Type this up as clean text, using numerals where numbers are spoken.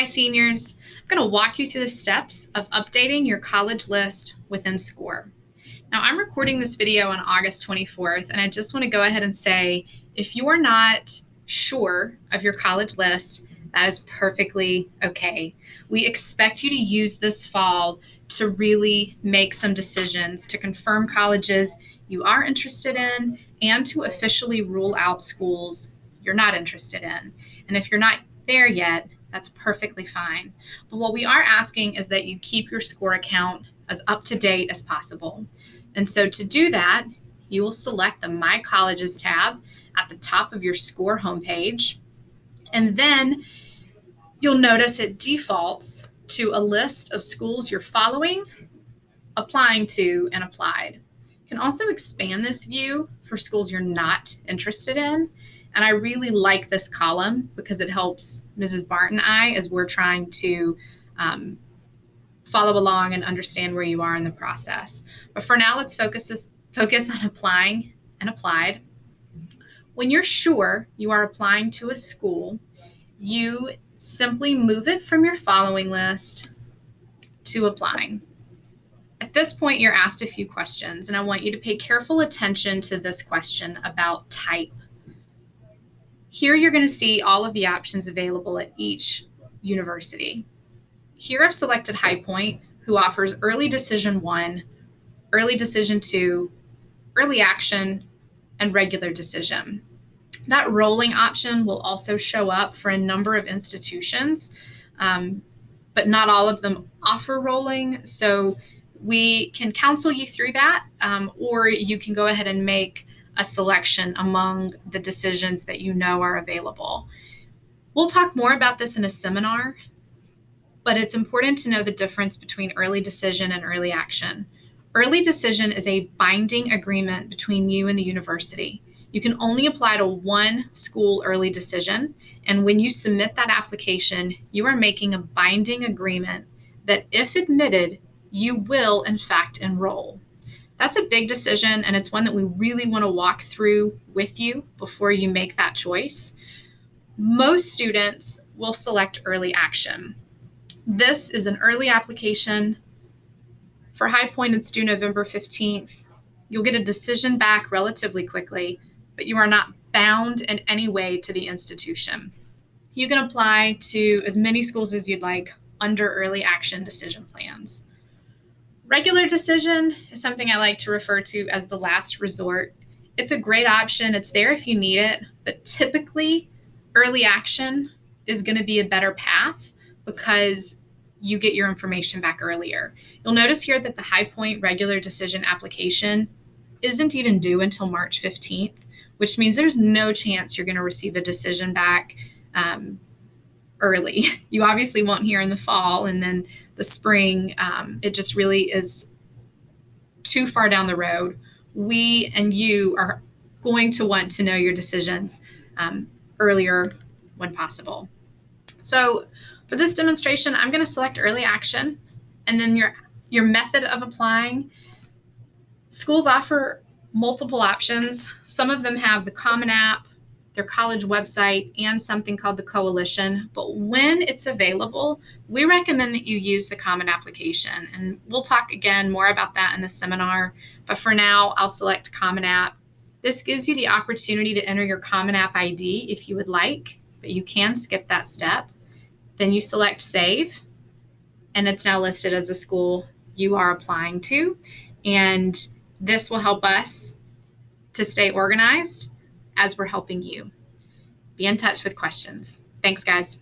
seniors. I'm going to walk you through the steps of updating your college list within SCOIR. Now, I'm recording this video on August 24th, and I just want to go ahead and say, if you are not sure of your college list, that is perfectly okay. We expect you to use this fall to really make some decisions to confirm colleges you are interested in and to officially rule out schools you're not interested in. And if you're not there yet, that's perfectly fine. But what we are asking is that you keep your SCOIR account as up to date as possible. And so to do that, you will select the My Colleges tab at the top of your SCOIR homepage. And then you'll notice it defaults to a list of schools you're following, applying to, and applied. You can also expand this view for schools you're not interested in. And I really like this column because it helps Mrs. Bart and I as we're trying to follow along and understand where you are in the process. But for now, let's focus on applying and applied. When you're sure you are applying to a school, you simply move it from your following list to applying. At this point, you're asked a few questions, and I want you to pay careful attention to this question about type. Here you're going to see all of the options available at each university. Here I've selected High Point, who offers Early Decision 1, Early Decision 2, Early Action, and Regular Decision. That rolling option will also show up for a number of institutions, but not all of them offer rolling. So we can counsel you through that, or you can go ahead and make a selection among the decisions that you know are available. We'll talk more about this in a seminar, but it's important to know the difference between early decision and early action. Early decision is a binding agreement between you and the university. You can only apply to one school early decision, and when you submit that application, you are making a binding agreement that if admitted, you will in fact enroll. That's a big decision, and it's one that we really want to walk through with you before you make that choice. Most students will select early action. This is an early application. For High Point, it's due November 15th. You'll get a decision back relatively quickly, but you are not bound in any way to the institution. You can apply to as many schools as you'd like under early action decision plans. Regular decision is something I like to refer to as the last resort. It's a great option. It's there if you need it, but typically early action is going to be a better path because you get your information back earlier. You'll notice here that the High Point regular decision application isn't even due until March 15th, which means there's no chance you're going to receive a decision back early. You obviously won't hear in the fall, and then the spring, it just really is too far down the road. We and you are going to want to know your decisions earlier when possible. So for this demonstration, I'm going to select early action, and then your method of applying. Schools offer multiple options. Some of them have the Common App, their college website, and something called the Coalition. But when it's available, we recommend that you use the Common application. And we'll talk again more about that in the seminar. But for now, I'll select Common App. This gives you the opportunity to enter your Common App ID if you would like, but you can skip that step. Then you select Save, and it's now listed as a school you are applying to. And this will help us to stay organized as we're helping you. Be in touch with questions. Thanks, guys.